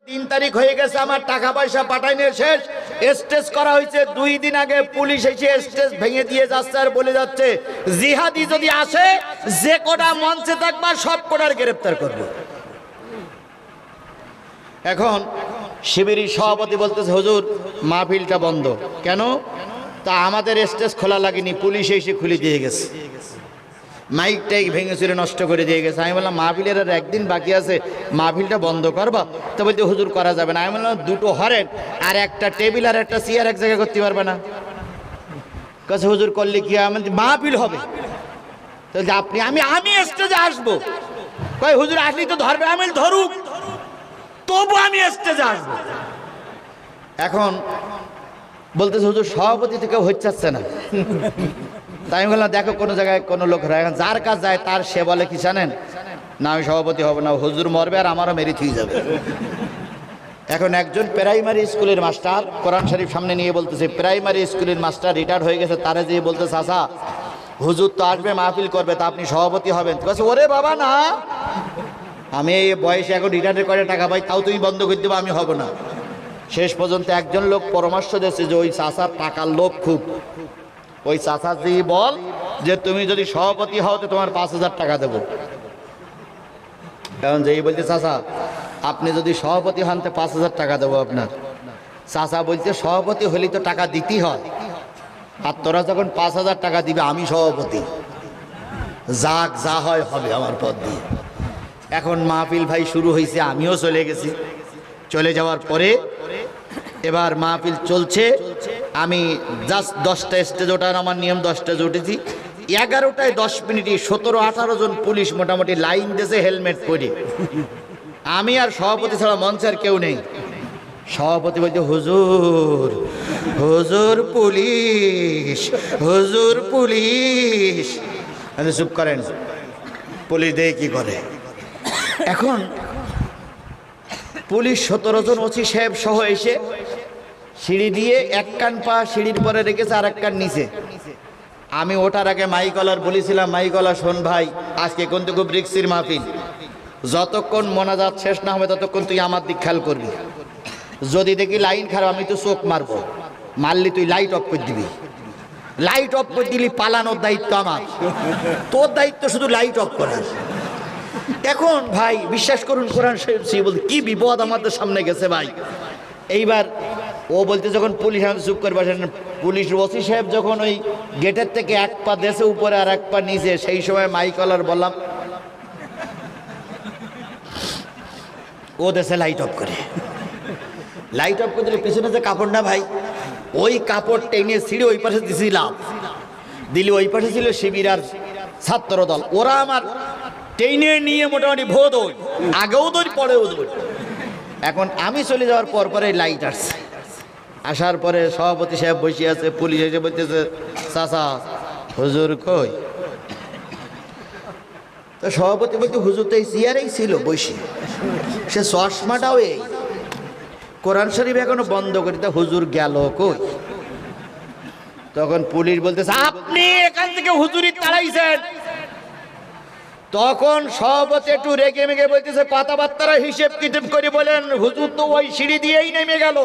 3 তারিখ হয়ে গেছে, আমার টাকা পয়সা পাঠাইনে শেষ, স্টেজ করা হয়েছে। 2 দিন আগে পুলিশ এসে স্টেজ ভেঙে দিয়ে যাচ্ছে আর বলে যাচ্ছে জিহাদি যদি আসে যে কোটা মঞ্চে থাকবা সব কোটার গ্রেফতার করবে। এখন শিবিরের সভাপতি বলতেছে হুজুর মাহফিলটা বন্ধ কেন? তা আমাদের স্টেজ খোলা লাগেনি, পুলিশ এসে খুলে দিয়ে গেছে, মাইকটাই ভেঙে চুরে নষ্ট করে দিয়ে গেছে। আমি বললাম মাহফিলের আর একদিন বাকি আছে, মাহফিলটা বন্ধ করবা? তো বলতে হুজুর করা যাবে না। আমি বললাম দুটো হরেন আর একটা টেবিল আর একটা চেয়ার এক জায়গায় করতে পারবে না? কাছে হুজুর করলে কি মাহফিল হবে? তো আপনি আমি স্টেজে আসবো। কয় হুজুর আসলেই তো ধরবে। আমি ধরুক, তবু আমি স্টেজে আসবো। এখন বলতেছে হুজুর সভাপতি থেকে হচ্ছে না। তাই আমি বললাম দেখো কোনো জায়গায় কোনো লোক এখন যার কাজ যায় তার সে বলে কি জানেন না আমি সভাপতি হব না, হুজুর মরবে আর আমারও মেরে থুয়ে যাবে। এখন একজন প্রাইমারি স্কুলের মাস্টার কোরআন শরীফ সামনে নিয়ে বলতেছে, প্রাইমারি স্কুলের মাস্টার রিটায়ার্ড হয়ে গেছে, তারা যেয়ে বলতে চাচা হুজুর তো আসবে মাহফিল করবে, তা আপনি সভাপতি হবেন? বলছে ওরে বাবা না, আমি এই বয়সে এখন রিটায়ার্ড করে টাকা পাই, তাও তুমি বন্ধ করে দেবো, আমি হব না। শেষ পর্যন্ত একজন লোক পরামর্শ দিয়েছে যে ওই চাচার টাকার লোভ খুব, ওই চাচা দিয়ে বল যে তুমি যদি সভাপতি হও তো তোমার 5,000 টাকা দেবো। কারণ যেই বলছে চাচা আপনি যদি সভাপতি হন তো 5,000 টাকা দেবো আপনার। চাচা বলছে সভাপতি হলেই তো টাকা দিতেই হয়, আর তোরা যখন 5,000 টাকা দিবে আমি সভাপতি, যাক যা হয় হবে আমার পদ দিয়ে। এখন মাহফিল ভাই শুরু হয়েছে, আমিও চলে গেছি। চলে যাওয়ার পরে এবার মাহফিল চলছে, আমি জাস্ট 10টা স্টেজ ওঠার আমার নিয়ম, 10টা উঠেছি। 11টায় 10 মিনিটে 17-18 জন পুলিশ মোটামুটি লাইন দিয়েছে হেলমেট পরে। আমি আর সভাপতি ছাড়া মঞ্চে আর কেউ নেই। সভাপতি বলছে হুজুর হুজুর পুলিশ, হুজুর পুলিশ। চুপ করেন, পুলিশ দিয়ে কি করে? এখন পুলিশ 17 জন ওসি সাহেব সহ এসে সিঁড়ি দিয়ে এক কান পা সিঁড়ির পরে রেখেছে আর এক কান নিচে। আমি ওঠার আগে মাইকলার বলেছিলাম, মাইকলা শোন ভাই আজকে কিন্তু খুব রিক্সির মাহফিল, যতক্ষণ মোনাজাত শেষ না হবে ততক্ষণ তুই আমার দিক খেয়াল করবি। যদি দেখি লাইন খারাপ আমি তো চোখ মারবো, মারলি তুই লাইট অফ করে দিবি, লাইট অফ করে দিলি পালানোর দায়িত্ব আমার, তোর দায়িত্ব শুধু লাইট অফ করার। এখন ভাই বিশ্বাস করুন কোরআন শরীফ বলতে কি বিপদ আমাদের সামনে গেছে ভাই। এইবার ও বলতে যখন পুলিশ আমাদের চুপ করে বসেন, পুলিশ ওসি সাহেব যখন ওই গেটের থেকে এক পা দেশে উপরে আর এক পা নিচে, সেই সময় মাইকলার বললাম ও দেশে লাইট অফ করে, লাইট অফ করে দিলে পিছনে যে কাপড় না ভাই, ওই কাপড় টেনে ছিঁড়ে ওই পাশে দিছিলাম, দিলি ওই পাশে ছিল শিবির আর ছাত্র দল, ওরা আমার টেনে নিয়ে মোটামুটি ভো দৌড়, আগেও দৌড় পরেও দৌড়। এখন আমি চলে যাওয়ার পর পরে লাইট আসছে, আসার পরে সভাপতি সাহেব বসে আছে, পুলিশ এসে বলতেছে চাচা হুজুর কই? তো সভাপতি বলতে হুজুর তো এই চেয়ারেই ছিল বসে, সে চশমাটাও এই, কোরআন শরীফ এখনো বন্ধ করি, তা হুজুর গেল কই? তখন পুলিশ বলতেছে আপনি এখান থেকে হুজুরি তাড়াইছেন। তখন সভাপতি একটু রেগে মেগে বলতেছে কথাবার্তারা হিসেব কিতাব করে বলেন হুজুর তো ওই সিঁড়ি দিয়েই নেমে গেল,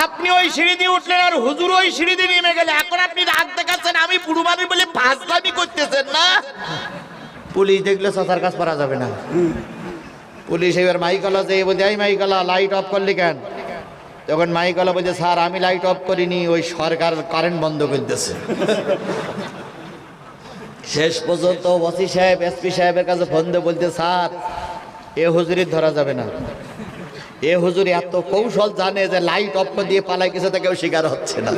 আপনি ওই সিঁড়ি দিয়ে উঠলেন আর হুজুর ওই সিঁড়ি দিয়ে নেমে গেলে, এখন আপনি রাগ দেখাচ্ছেন আমি বুড়ো মানুষ বলে ফাজলামি করতেছেন না? পুলিশ দেখলে চাচার কাজ করা যাবে না। পুলিশ এবার মাইকলা যে বলছে এই মাইকলা লাইট অফ করলি কেন? তখন মাইকলা বলছে স্যার আমি লাইট অফ করিনি, ওই সরকার কারেন্ট বন্ধ করে দিয়েছে। শেষ পর্যন্ত ওসি সাহেব এসপি সাহেবের কাছে ফোন দিয়ে বলতে স্যার এ হুজুরি ধরা যাবে না, এ হুজুরি এত কৌশল জানে যে লাইট অফ দিয়ে পালাই কিছু তা কেউ শিকার হচ্ছে না।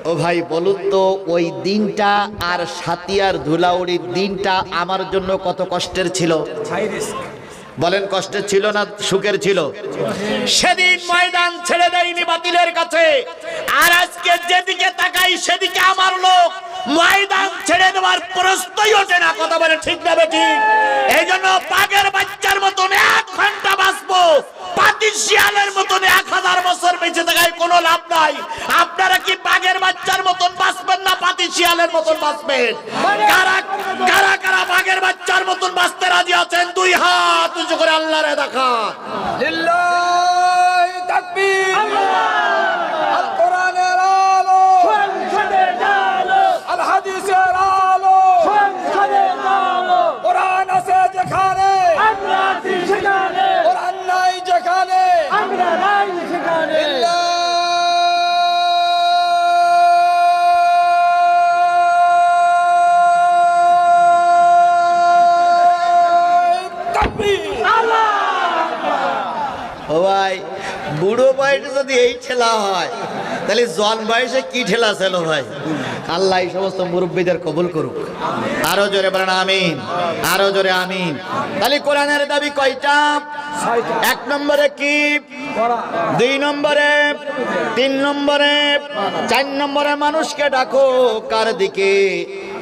ও ভাই বলুন তো ওই দিনটা আর সাতিয়ার ধুলাউড়ির দিনটা আমার জন্য কত কষ্টের ছিল? বলেন কষ্টের ছিল না সুখের ছিল? সেদিন ময়দান ছেড়ে দেয়নি বাতিলের কাছে, আর আজকে যেদিকে তাকাই সেদিকে আমার লোক ময়দান ছেড়ে দেওয়ার প্রশ্নই ওঠে না। কথা বলে ঠিক না বেঠিক? এই জন্য বাঘের বাচ্চার মতন 1 ঘন্টা বাঁচবো, পাতি শিয়ালের মতন 1000 বছর বেঁচে থাকায় কোনো লাভ নাই। আপনারা কি বাঘের বাচ্চার মতন বাঁচবেন না পাতি কি শিয়ালের মতন বাঁচবেন? কারা কারা কারা বাঘের বাচ্চার মতন বাঁচতে রাজি আছেন? দুই হাত উঁচু করে আল্লাহরে দেখান। লিল্লাহি তাকবীর। আল কোরআনের আলো, সংসদের আলো, আল হাদিসের আলো, সংসদের আলো। কোরআন আছে যেখানে আমরা আছি সেখানে, কোরআন নাই যেখানে আমরা নাই সেখানে। ও ভাই, বুড়ো বয়সে যদি এই ঠেলা হয় তাহলে জন বয়সে কি ঠেলা ছিল ভাই? আল্লাহ এই সমস্ত মুরব্বীদের কবুল করুক। আরো জোরে বলেন আমিন, আরো জোরে আমিন। তাহলে কোরআনের দাবি কয়টা? এক নম্বরে কি, দুই নম্বরে, তিন নম্বরে, চার নম্বরে মানুষকে ডাকো কার দিকে?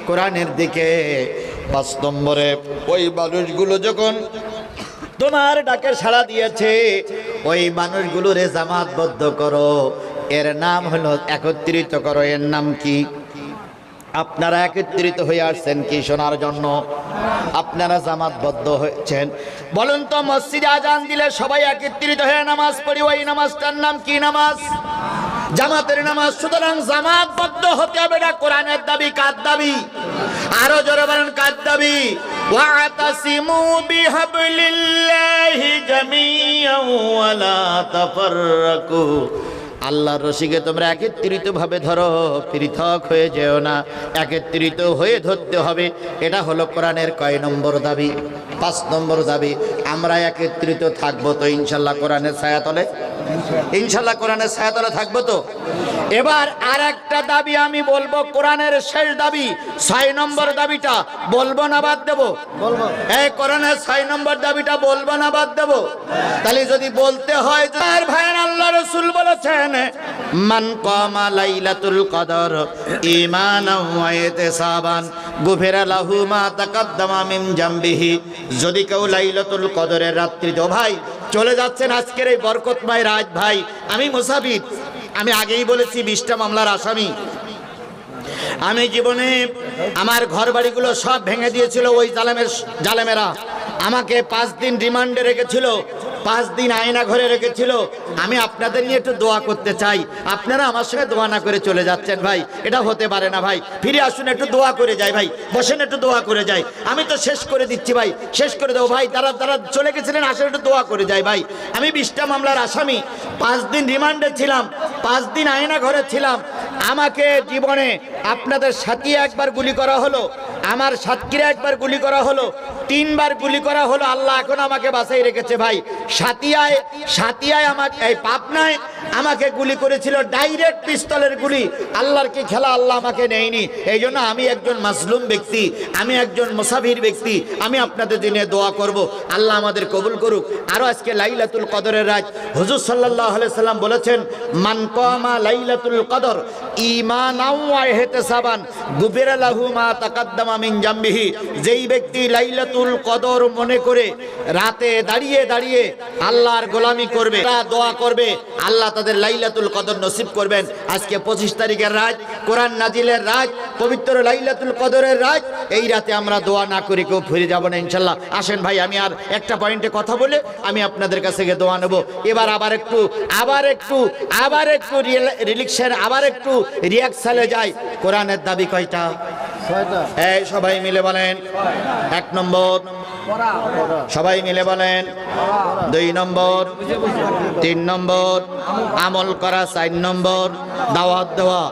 কোরআনের দিকে। পাঁচ নম্বরে ওই মানুষগুলো যখন তোমার ডাকে সাড়া দিয়েছে ওই মানুষগুলোরে জামাতবদ্ধ করো। এর নাম হলো একত্রিত করো। এর নাম কি? আপনারা একত্রিত হয়ে আসছেন কি শোনার জন্য? আপনারা জামাতবদ্ধ হয়েছেন। বলুন তো, মসজিদে আজান দিলে সবাই একত্রিত হয়ে নামাজ পড়ি, ওই নামাজটার নাম কি নামাজ? জামাতের নামাজ। সুতরাং জামাতবদ্ধ হতে হবে। না কোরআনের দাবি, কার দাবি? আরো জোরে বলেন কার দাবি? ওয়াতাসিমু বিহাবলিল্লাহি জামিআন ওয়া লা তাফাররাকু। আল্লাহর রশিকে তোমরা একত্রিত ভাবে ধরো, পৃথক হয়ে যেও না, একত্রিত হয়ে ধরতে হবে। এটা হলো কোরআনের কয় নম্বর দাবি? পাঁচ নম্বর দাবি। আমরা একত্রিত থাকবো তো ইনশাল্লাহ কোরআনের ছায়াতলে? ইনশাল্লাহ কোরআনের ছায়াতলে থাকবো তো? এবার আর একটা দাবি আমি বলবো, কোরআনের শেষ দাবি, 6 নম্বর দাবিটা বলবো না বাদ দেবো? এই কোরআনের 6 নম্বর দাবিটা বলবো না বাদ দেবো? তাহলে যদি বলতে হয়, আর ভাইয়ের আল্লাহ রাসূল বলেছেন, মান কামা লাইলাতুল কদর ঈমানান ওয়া ইহতিসাবান গুফিরা লাহু মা তাকাদ্দামা মিন জামবিহি। যদি কেউ লাইলাতুল কদরের রাত্রিতে, ভাই চলে যাচ্ছেন আজকের এই বরকতময় রাত, ভাই আমি মুসাফির, আমি আগেই বলেছি 20টা মামলার আসামি। আমি জীবনে আমার ঘর বাড়িগুলো সব ভেঙে দিয়েছিল ওই জালেমেরা। আমাকে 5 দিন রিমান্ডে রেখেছিল, 5 দিন আয়না ঘরে রেখেছিল। আমি আপনাদের নিয়ে একটু দোয়া করতে চাই। আপনারা আমার সঙ্গে দোয়া না করে চলে যাচ্ছেন ভাই, এটা হতে পারে না ভাই। ফিরে আসুন, একটু দোয়া করে যাই ভাই, বসেন একটু দোয়া করে যাই। আমি তো শেষ করে দিচ্ছি ভাই, শেষ করে দেবো ভাই। তারা চলে গেছিলেন, আসলে একটু দোয়া করে যাই ভাই। আমি 20টা মামলার আসামি, 5 দিন রিমান্ডে ছিলাম, 5 দিন আয়না ঘরে ছিলাম। আমাকে জীবনে আপনাদের সাথী একবার গুলি করা হলো, আমার সাতক্ষীরা একবার গুলি করা হলো, 3 বার গুলি করা হলো। আল্লাহ এখন আমাকে বাঁচাই রেখেছে ভাই। সাতিয়ায় আমাকে, এই পাবনায় আমাকে গুলি করেছিল, ডাইরেক্ট পিস্তলের গুলি। আল্লাহর কি খেলা, আল্লাহ আমাকে নেয়নি। এই জন্য আমি একজন মাজলুম ব্যক্তি, আমি একজন মুসাফির ব্যক্তি। আমি আপনাদের দিনে দোয়া করব, আল্লাহ আমাদের কবুল করুক। আরো আজকে লাইলাতুল কদরের রাত। হুজুর সাল্লাল্লাহু আলাইহি সাল্লাম বলেছেন, মান কামা লাইলাতুল কদর ঈমানান ওয়া ইহতিসাবান গুফিরা লাহু মা তাকাদ্দামা মিন জামবিহি। যেই ব্যক্তি লাইলাতুল কদর মনে করে রাতে দাঁড়িয়ে দাঁড়িয়ে আল্লাহর গোলামি করবে, দোয়া করবে, আল্লাহ তাদের লাইলাতুল কদর নসিব করবেন। আজকে 25 তারিখের রাত, কোরআন নাজিলের রাত, পবিত্র লাইলাতুল কদরের রাত। এই রাতে আমরা দোয়া না করে কেউ ফিরে যাব না ইনশাল্লাহ। আসেন ভাই, আমি আর একটা পয়েন্টে কথা বলে আমি আপনাদের কাছে গিয়ে দোয়া নেব। এবার আবার একটু রিলিকশন, আবার একটু রিয়াকশনে যাই। কোরআনের দাবি কয়টা? 6টা। এই সবাই মিলে বলেন 1 নম্বর, সবাই মিলে বলেন 2 নম্বর, 3 নম্বর আমল করা, 4 নম্বর দাওয়াত দেওয়া,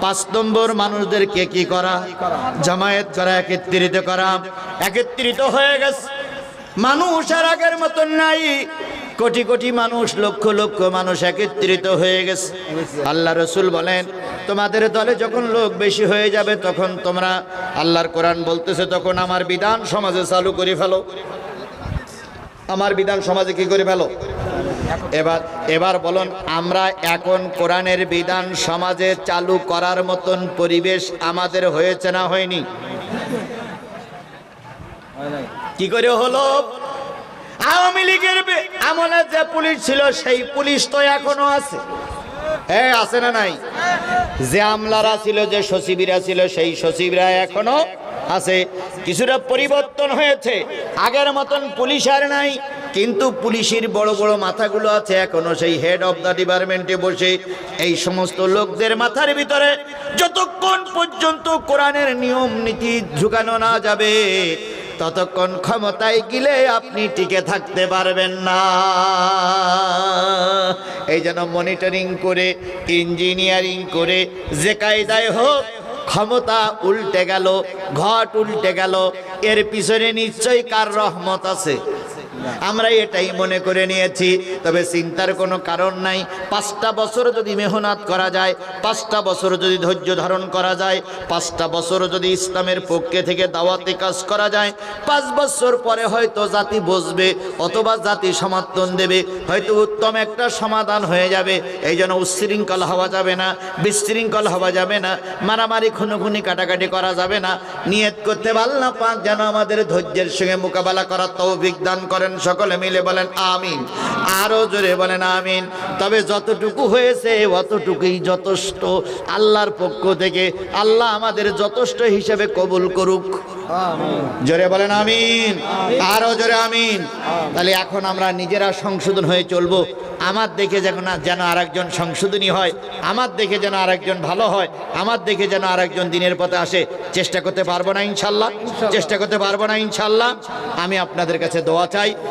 5 নম্বর মানুষদেরকে কি করা? জামায়াত করা, একত্রিত করা। একত্রিত হয়ে গেছে মানুষ আর আগের মতন নাই। কোটি কোটি মানুষ, লক্ষ লক্ষ মানুষ একত্রিত হয়ে গেছে। আল্লাহ রসুল বলেন, তোমাদের দলে যখন লোক বেশি হয়ে যাবে তখন তোমরা, আল্লাহর কোরআন বলতেছে, তখন আমার বিধান সমাজে চালু করে ফেলো। আমার বিধান সমাজে কি করে ফেলো? এবার বলুন, আমরা এখন কোরআনের বিধান সমাজে চালু করার মতন পরিবেশ আমাদের হয়েছে না হয়নি? কি করে হলো? আওয়ামী লীগের আমলে যে পুলিশ ছিল সেই পুলিশ তো এখনো আছে। হ্যাঁ আছে না নাই? যে আমলারা ছিল, যে সচিবরা ছিল, সেই সচিবরা এখনো আছে। কিছুটা পরিবর্তন হয়েছে, আগের মতন পুলিশ আর নাই, কিন্তু পুলিশের বড় বড় মাথাগুলো আছে এখনো সেই হেড অফ দ্য ডিপার্টমেন্টে বসে। এই সমস্ত লোকদের মাথার ভিতরে যতক্ষণ পর্যন্ত কোরআনের নিয়ম নীতি ঢুকানো না যাবে, ততক্ষণ ক্ষমতায় গেলে আপনি টিকে থাকতে পারবেন না। এই জন্য মনিটরিং করে, ইঞ্জিনিয়ারিং করে, যে কায়দায় হোক ক্ষমতা উল্টে গেল, ঘট উল্টে গেল, এর পিছনে নিশ্চয়ই কার রহমত আছে। আমরা এটাই মনে করে নিয়েছি। তবে চিন্তার কোনো কারণ নাই। 5টা বছর যদি মেহনত করা যায়, 5টা বছর যদি ধৈর্য ধারণ করা যায়, 5টা বছর যদি ইসলামের পক্ষে থেকে দাওয়াতি কাজ করা যায়, 5 বছর পরে হয়তো জাতি বুঝবে, অথবা জাতি সমর্থন দেবে, হয়তো উত্তম একটা সমাধান হয়ে যাবে। এই জন্য উচ্ছৃঙ্খল হওয়া যাবে না, বিশৃঙ্খল হওয়া যাবে না, মারামারি খুনোখুনি কাটাকাটি করা যাবে না। নিয়ত করতে আল্লাহ পাক যেন আমাদের ধৈর্যের সঙ্গে মোকাবেলা করার তৌফিক দান করেন। সকলে মিলে বলেন আমিন, আরো জোরে বলেন আমিন। তবে যতটুকু হয়েছে অতটুকুই যথেষ্ট আল্লাহর পক্ষ থেকে। আল্লাহ আমাদের যথেষ্ট হিসেবে কবুল করুক। জোরে বলেন আমিন, আরো জোরে আমিন। তাহলে এখন আমরা নিজেরা সংশোধন হয়ে চলবো। আমার দেখে যেন আরেকজন সংশোধনী হয়, আমার দেখে যেন আরেকজন ভালো হয়, আমার দেখে যেন আরেকজন দিনের পথে আসে। চেষ্টা করতে পারবো না ইনশাল্লাহ? চেষ্টা করতে পারবো না ইনশাল্লাহ? আমি আপনাদের কাছে দোয়া চাই।